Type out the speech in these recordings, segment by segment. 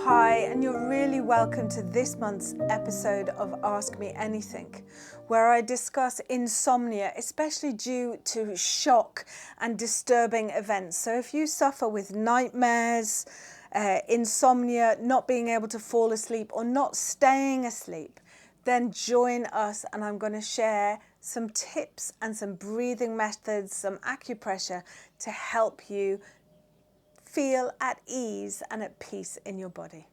Hi, and you're really welcome to this month's episode of Ask Me Anything, where I discuss insomnia, especially due to shock and disturbing events. So if you suffer with nightmares, insomnia, not being able to fall asleep or not staying asleep, then join us and I'm going to share some tips and some breathing methods, some acupressure to help you feel at ease and at peace in your body.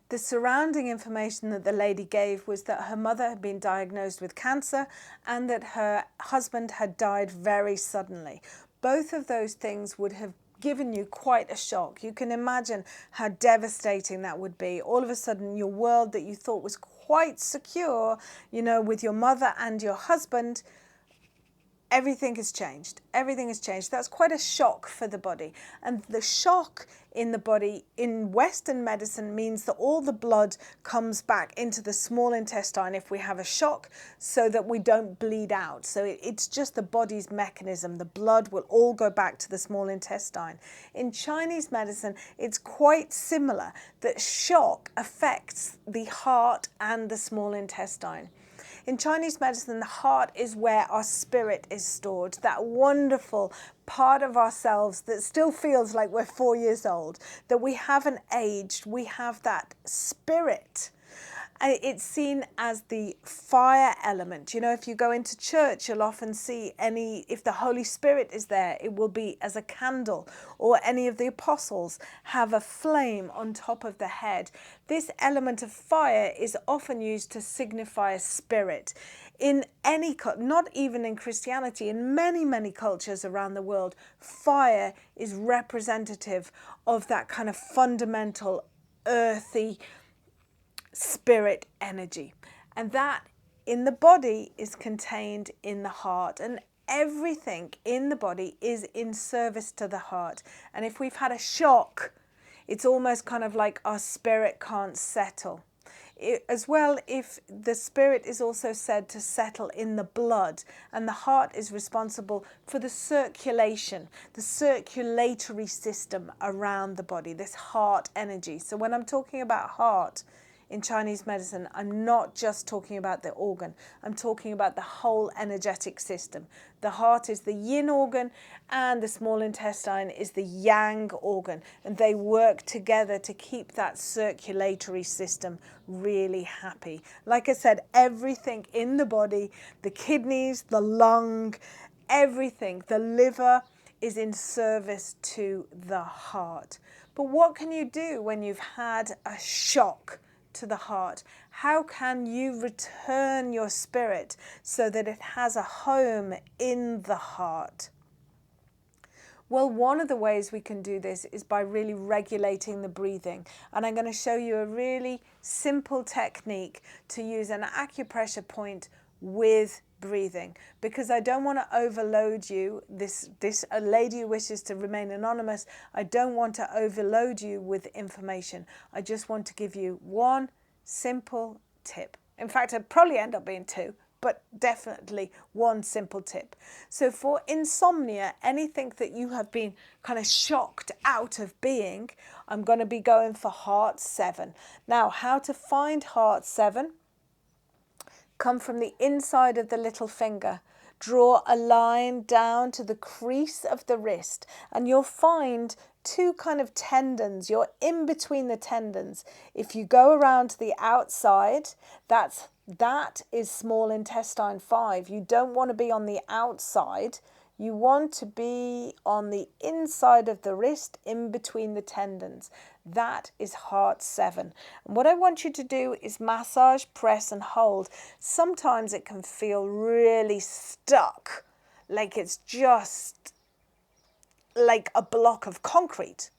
The surrounding information that the lady gave was that her mother had been diagnosed with cancer and that her husband had died very suddenly. Both of those things would have given you quite a shock. You can imagine how devastating that would be. All of a sudden, your world that you thought was quite secure, with your mother and your husband, everything has changed. Everything has changed. That's quite a shock for the body. And the shock in the body in Western medicine means that all the blood comes back into the small intestine if we have a shock so that we don't bleed out. So it's just the body's mechanism. The blood will all go back to the small intestine. In Chinese medicine, it's quite similar, that shock affects the heart and the small intestine. In Chinese medicine, the heart is where our spirit is stored, that wonderful part of ourselves that still feels like we're 4 years old, that we haven't aged, we have that spirit. It's seen as the fire element. If you go into church, you'll often see if the Holy Spirit is there, it will be as a candle, or any of the apostles have a flame on top of the head. This element of fire is often used to signify a spirit. In any, not even in Christianity, in many, many cultures around the world, fire is representative of that kind of fundamental, earthy, spirit energy, and that in the body is contained in the heart, and everything in the body is in service to the heart. And if we've had a shock, it's almost kind of like our spirit can't settle. As well, if the spirit is also said to settle in the blood, and the heart is responsible for the circulation, the circulatory system around the body, this heart energy. So when I'm talking about heart, in Chinese medicine, I'm not just talking about the organ. I'm talking about the whole energetic system. The heart is the yin organ and the small intestine is the yang organ. And they work together to keep that circulatory system really happy. Like I said, everything in the body, the kidneys, the lung, everything, the liver is in service to the heart. But what can you do when you've had a shock to the heart? How can you return your spirit so that it has a home in the heart? Well, one of the ways we can do this is by really regulating the breathing. And I'm going to show you a really simple technique to use an acupressure point with breathing, because I don't want to overload you. This a lady who wishes to remain anonymous, I don't want to overload you with information. I just want to give you one simple tip. In fact, it'd probably end up being two, but definitely one simple tip. So for insomnia, anything that you have been kind of shocked out of being, I'm going to be going for heart 7. Now, how to find heart 7? Come from the inside of the little finger. Draw a line down to the crease of the wrist, and you'll find two kind of tendons. You're in between the tendons. If you go around to the outside, that is small intestine 5. You don't want to be on the outside. You want to be on the inside of the wrist, in between the tendons. That is heart 7. And what I want you to do is massage, press and hold. Sometimes it can feel really stuck, like it's just like a block of concrete.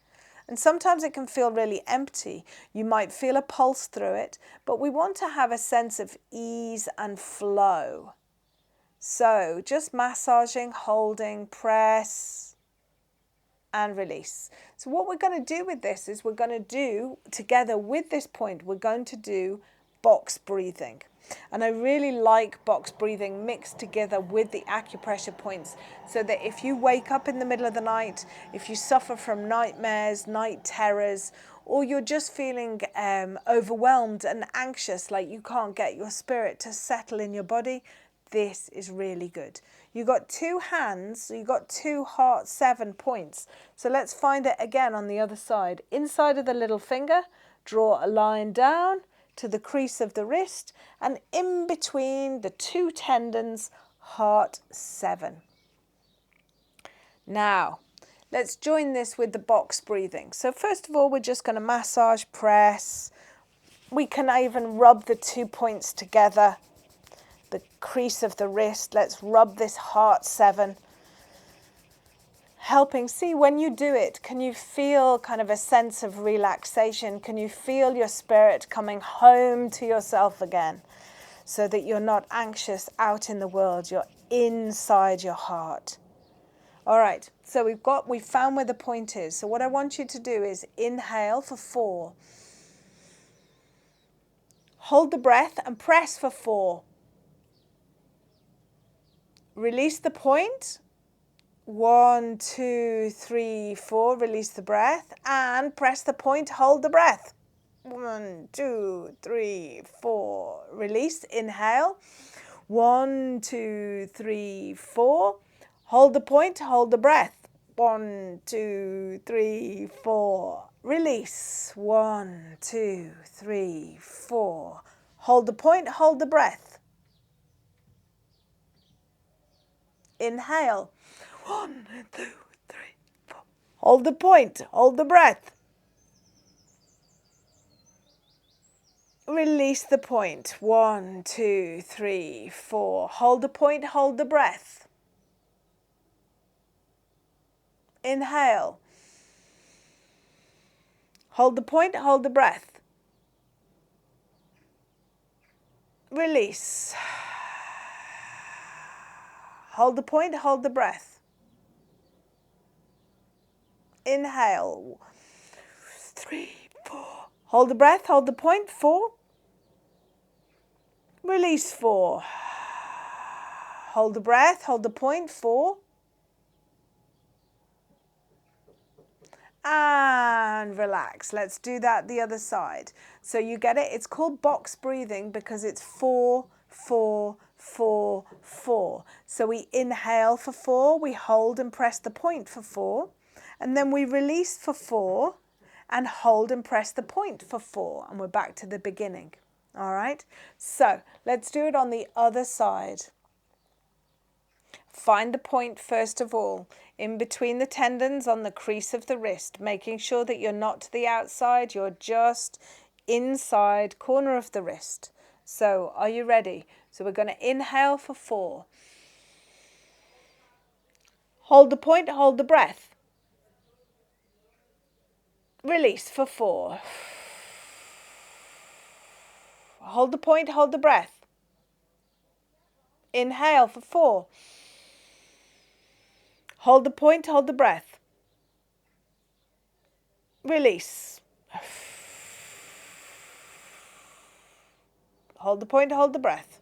And sometimes it can feel really empty. You might feel a pulse through it, but we want to have a sense of ease and flow. So just massaging, holding, press and release. So what we're going to do with this is we're going to do, together with this point, we're going to do box breathing. And I really like box breathing mixed together with the acupressure points, so that if you wake up in the middle of the night, if you suffer from nightmares, night terrors, or you're just feeling overwhelmed and anxious, like you can't get your spirit to settle in your body, this is really good. You got two hands, so you got two heart 7 points. So let's find it again on the other side. Inside of the little finger, draw a line down to the crease of the wrist, and in between the two tendons, heart 7. Now, let's join this with the box breathing. So first of all, we're just going to massage, press. We can even rub the 2 points together, the crease of the wrist. Let's rub this heart 7. Helping, see, when you do it, can you feel kind of a sense of relaxation? Can you feel your spirit coming home to yourself again, so that you're not anxious out in the world, you're inside your heart? All right, so we've found where the point is. So what I want you to do is inhale for 4. Hold the breath and press for 4. Release the point. 1, 2, 3, 4. Release the breath and press the point. Hold the breath. 1, 2, 3, 4. Release. Inhale. 1, 2, 3, 4. Hold the point. Hold the breath. 1, 2, 3, 4. Release. 1, 2, 3, 4. Hold the point. Hold the breath. Inhale. 1, 2, 3, 4. Hold the point. Hold the breath. Release the point. 1, 2, 3, 4. Hold the point. Hold the breath. Inhale. Hold the point. Hold the breath. Release. Hold the point. Hold the breath. Inhale. 3, 4. Hold the breath. Hold the point. 4. Release. 4. Hold the breath. Hold the point. 4. And relax. Let's do that the other side. So you get it? It's called box breathing because it's 4, 4, 4, 4. So we inhale for 4. We hold and press the point for 4. And then we release for 4 and hold and press the point for 4. And we're back to the beginning. All right? So let's do it on the other side. Find the point first of all, in between the tendons on the crease of the wrist, making sure that you're not to the outside, you're just inside corner of the wrist. So are you ready? So we're going to inhale for 4. Hold the point, hold the breath. Release for 4. Hold the point, hold the breath. Inhale for 4. Hold the point, hold the breath. Release. Hold the point, hold the breath.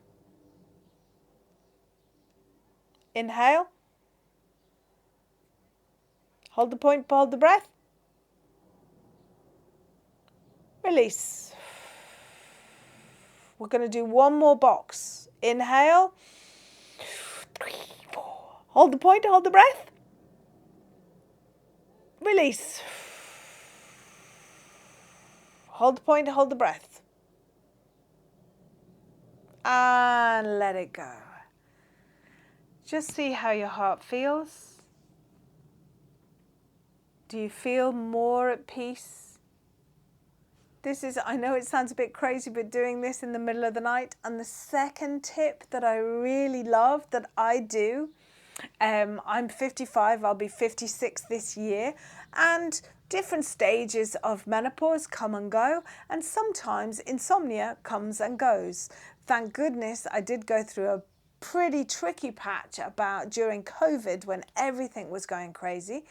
Inhale. Hold the point, hold the breath. Release. We're going to do one more box. Inhale. 3, 4. Hold the point, hold the breath. Release. Hold the point, hold the breath. And let it go. Just see how your heart feels. Do you feel more at peace? This is, I know it sounds a bit crazy, but doing this in the middle of the night. And the second tip that I really love that I do, I'm 55, I'll be 56 this year, and different stages of menopause come and go, and sometimes insomnia comes and goes. Thank goodness I did go through a pretty tricky patch during COVID when everything was going crazy.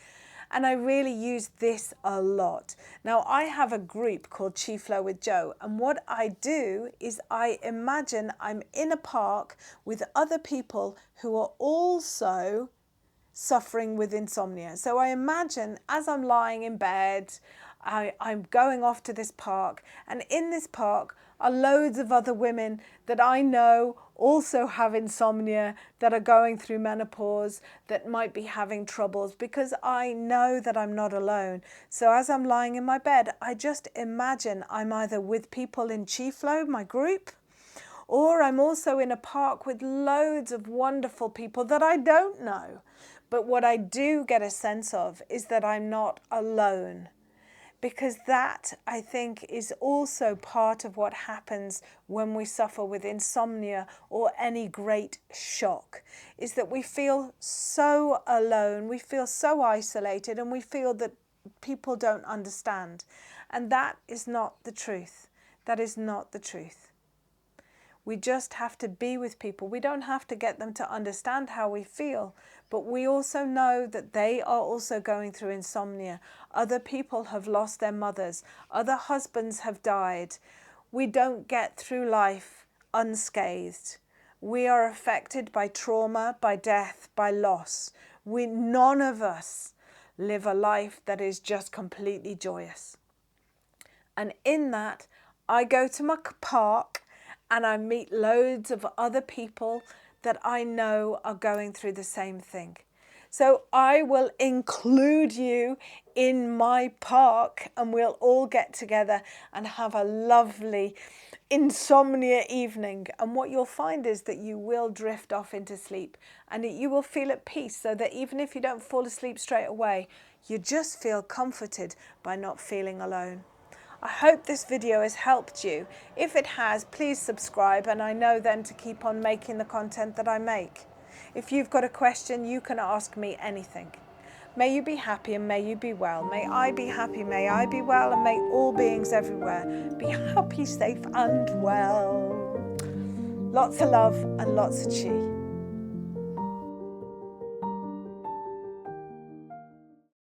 And I really use this a lot. Now, I have a group called Chi Flow with Jo, and what I do is I imagine I'm in a park with other people who are also suffering with insomnia. So I imagine as I'm lying in bed, I'm going off to this park, and in this park are loads of other women that I know also have insomnia, that are going through menopause, that might be having troubles, because I know that I'm not alone. So as I'm lying in my bed, I just imagine I'm either with people in Chi Flow, my group, or I'm also in a park with loads of wonderful people that I don't know. But what I do get a sense of is that I'm not alone. Because that, I think, is also part of what happens when we suffer with insomnia or any great shock, is that we feel so alone, we feel so isolated, and we feel that people don't understand. And that is not the truth. That is not the truth. We just have to be with people. We don't have to get them to understand how we feel, but we also know that they are also going through insomnia. Other people have lost their mothers. Other husbands have died. We don't get through life unscathed. We are affected by trauma, by death, by loss. None of us live a life that is just completely joyous. And in that, I go to my park and I meet loads of other people that I know are going through the same thing. So I will include you in my park, and we'll all get together and have a lovely insomnia evening. And what you'll find is that you will drift off into sleep, and you will feel at peace, so that even if you don't fall asleep straight away, you just feel comforted by not feeling alone. I hope this video has helped you. If it has, please subscribe, and I know then to keep on making the content that I make. If you've got a question, you can ask me anything. May you be happy and may you be well. May I be happy, may I be well, and may all beings everywhere be happy, safe and well. Lots of love and lots of chi.